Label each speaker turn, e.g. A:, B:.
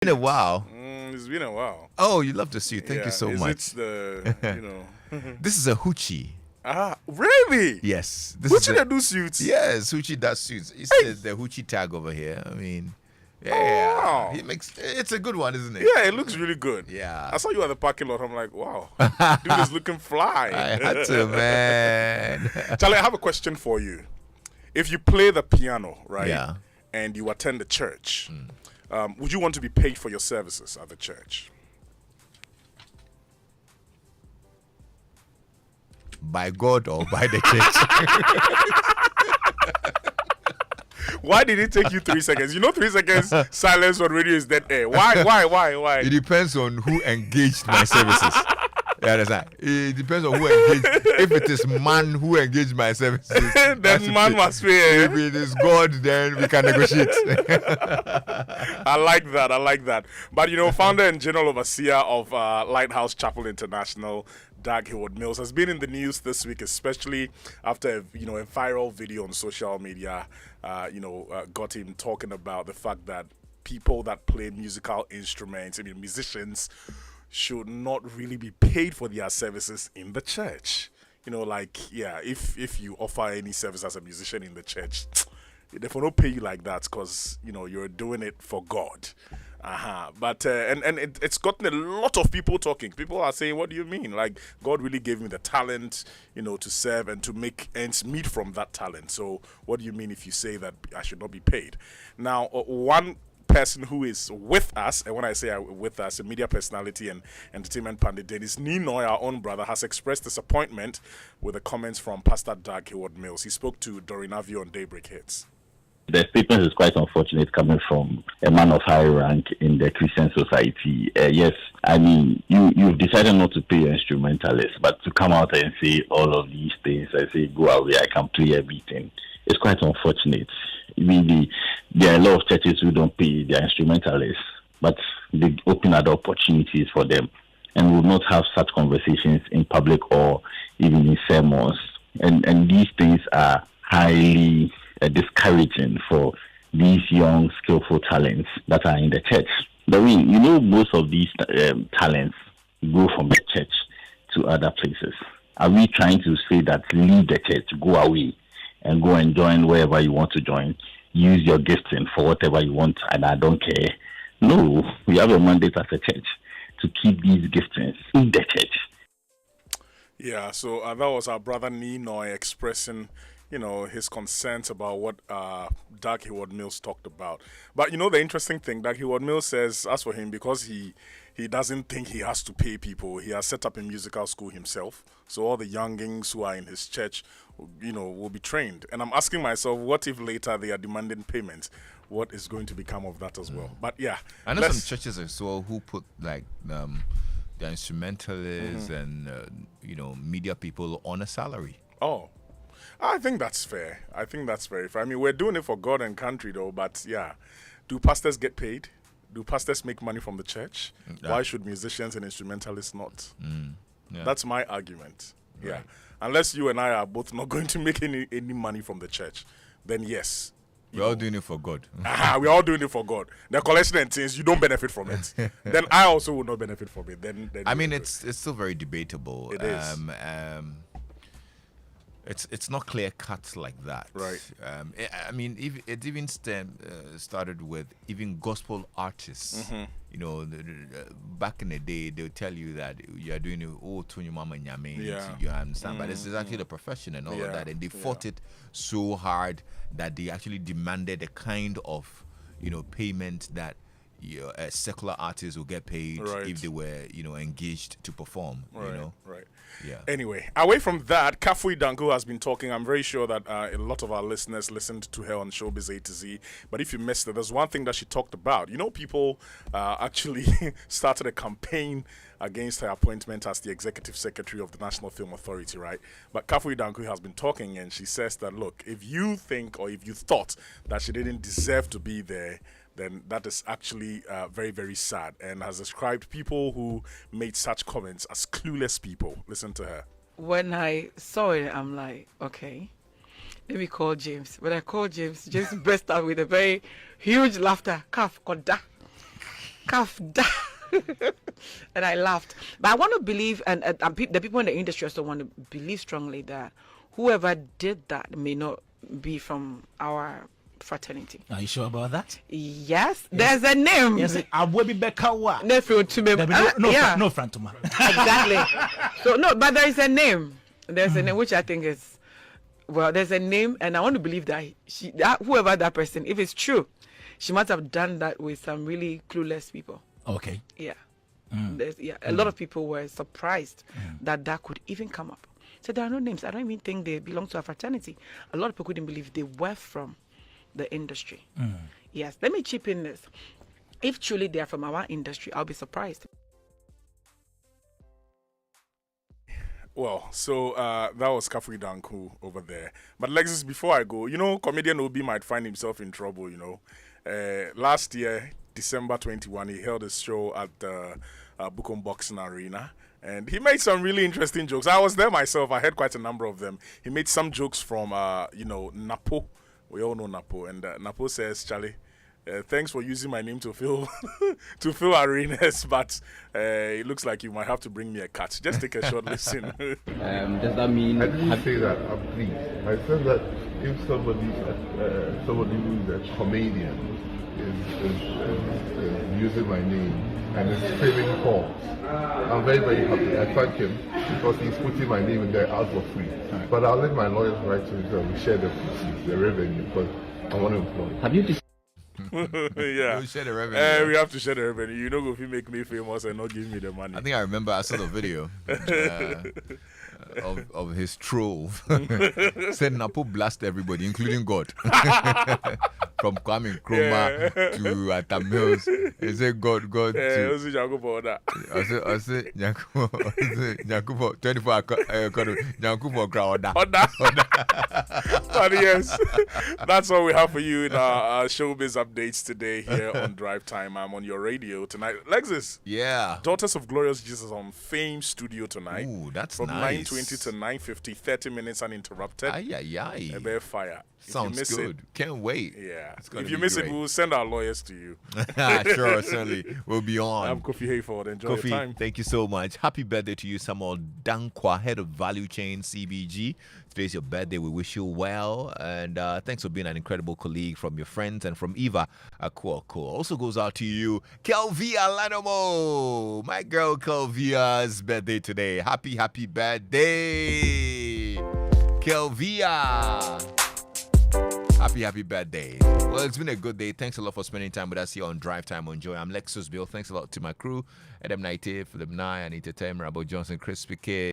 A: Been a while.
B: It's been a while.
A: Oh, you love the suit. Thank you so much.
B: It's the,
A: This is a hoochie.
B: Really?
A: Yes.
B: Hoochie that do suits?
A: Yes, hoochie does suits. It's the hoochie tag over here. I mean, yeah.
B: wow.
A: It's a good one, isn't it?
B: Yeah, it looks really good.
A: Yeah.
B: I saw you at the parking lot. I'm like, wow. Dude is looking fly.
A: I had to, man.
B: Charlie, I have a question for you. If you play the piano, right?
A: Yeah.
B: And you attend the church, would you want to be paid for your services at the church?
A: By God or by the church?
B: Why did it take you 3 seconds? You know 3 seconds silence on radio is dead air. Why?
A: It depends on who engaged my services. You understand? It depends on who engaged. If it is man who engaged my services,
B: then man must pay.
A: If it is God, then we can negotiate.
B: I like that. But founder and general overseer of Lighthouse Chapel International, Doug Hayford Mills, has been in the news this week, especially after a viral video on social media. Got him talking about the fact that people that play musical instruments, musicians, should not really be paid for their services in the church. If you offer any service as a musician in the church, they will not pay you like that because you're doing it for God. But it's gotten a lot of people talking. People are saying, what do you mean? Like, God really gave me the talent, to serve and to make ends meet from that talent. So what do you mean if you say that I should not be paid? Now, one person who is with us, and when I say with us, a media personality and entertainment pundit, Dennis Ninoy, our own brother, has expressed disappointment with the comments from Pastor Doug Hayford Mills. He spoke to Doreen Avio on Daybreak Hits.
C: The statement is quite unfortunate coming from a man of high rank in the Christian society. Yes, you've decided not to pay your instrumentalists, but to come out and say all of these things, I say, go away, I can play everything. It's quite unfortunate. There are a lot of churches who don't pay their instrumentalists, but they open other opportunities for them, and will not have such conversations in public or even in sermons. And these things are highly discouraging for these young, skillful talents that are in the church. Most of these talents go from the church to other places. Are we trying to say that leave the church, go away, and go and join wherever you want to join? Use your gifting for whatever you want, and I don't care. No, we have a mandate as a church to keep these giftings in the church.
B: Yeah, so that was our brother Ninoy expressing, his concerns about what Doug Hayford Mills talked about. But the interesting thing, Doug Hayford Mills says, as for him, because he doesn't think he has to pay people, he has set up a musical school himself. So all the youngings who are in his church, will be trained. And I'm asking myself, what if later they are demanding payment? What is going to become of that as well? But yeah,
A: I know some churches as well who put like the instrumentalists and media people on a salary.
B: Oh, I think that's fair. I think that's very fair. We're doing it for God and country though. But yeah, do pastors get paid? Do pastors make money from the church? Why should musicians and instrumentalists not?
A: Yeah.
B: That's my argument.
A: Right.
B: Yeah. Unless you and I are both not going to make any money from the church, then yes.
A: We're all doing it for God.
B: We're all doing it for God. The collection and things, you don't benefit from it. Then I also will not benefit from it. Then
A: it's still very debatable.
B: It is.
A: It's not clear cut like that.
B: Right.
A: It even started with even gospel artists. Back in the day, they'll tell you that you are doing it, to your mama nyame.
B: Yeah.
A: You understand? But this is actually the profession and all of that. And they fought it so hard that they actually demanded a kind of, payment that a secular artist will get paid if they were, engaged to perform.
B: Right.
A: Yeah.
B: Anyway, away from that, Kofi Danko has been talking. I'm very sure that a lot of our listeners listened to her on Showbiz A to Z. But if you missed it, there's one thing that she talked about. People actually started a campaign against her appointment as the executive secretary of the National Film Authority, right? But Kofi Danko has been talking, and she says that, look, if you think or if you thought that she didn't deserve to be there, then that is actually very, very sad, and has described people who made such comments as clueless people. Listen to her.
D: When I saw it, I'm like, okay, let me call James. When I called James, James burst out with a very huge laughter. Kaf, koda. Calf and I laughed. But I want to believe, and the people in the industry also want to believe strongly that whoever did that may not be from our fraternity.
E: Are you sure about that?
D: Yes, there's a name.
E: Yes, I will be back. No front to me.
D: Exactly. So no, but there is a name. There's a name which I think is, well, there's a name, and I want to believe that whoever that person, if it's true, she must have done that with some really clueless people.
E: Okay.
D: Yeah. A lot of people were surprised that could even come up. So there are no names. I don't even think they belong to a fraternity. A lot of people couldn't believe they were from the industry. Yes. Let me chip in this. If truly they are from our industry, I'll be surprised.
B: Well, so that was Kofi Danku over there. But Lexis, before I go, comedian Obi might find himself in trouble, Last year, December 21, he held a show at the Bukom Boxing Arena. And he made some really interesting jokes. I was there myself. I heard quite a number of them. He made some jokes from, Napo. We all know Napo. And Napo says, Charlie, thanks for using my name to fill arenas, but it looks like you might have to bring me a cut. Just take a short listen.
F: Does that mean?
G: I didn't say that. I'm pleased. I said that if somebody who is a comedian is using my name and is filling calls, I'm very, very happy. I thank him because he's putting my name in there out for free. But I'll let my lawyers write to him and share the proceeds, the revenue, because I want to employ.
F: Have you
B: yeah.
A: We share the revenue.
B: We have to share the revenue. If you make me famous and not give me the money.
A: I think I remember I saw the video of his troll. Said Napo blast everybody, including God. From Kwame Nkrumah to Atamils. He said God to...
B: I said
A: Nyakupo 24 Nyakupo crowd.
B: But yes, that's all we have for you in our showbiz updates today here on Drive Time. I'm on your radio tonight. Lexis.
A: Yeah.
B: Daughters of Glorious Jesus on Fame Studio tonight.
A: Ooh, that's
B: from
A: nice.
B: From 9:20 to 9:50, 30 minutes uninterrupted.
A: Aye.
B: A bear fire.
A: Sounds good. Can't wait.
B: Yeah. If you miss it, we'll send our lawyers to you.
A: Sure, certainly. We'll be on.
B: I'm Kofi Hayford. Enjoy
A: Kofi,
B: your time.
A: Thank you so much. Happy birthday to you, Samuel Dankwa, head of Value Chain CBG. Today's your birthday. We wish you well. And thanks for being an incredible colleague from your friends and from Eva. Cool. Also goes out to you, Kelvia Lanomo. My girl Kelvia's birthday today. Happy birthday, Kelvia. Happy birthday. Well, it's been a good day. Thanks a lot for spending time with us here on Drive Time on Joy. I'm Lexis Bill. Thanks a lot to my crew, Adam Naite, Philip Nye, Anita Tamer, Abo Johnson, Chris Piquet.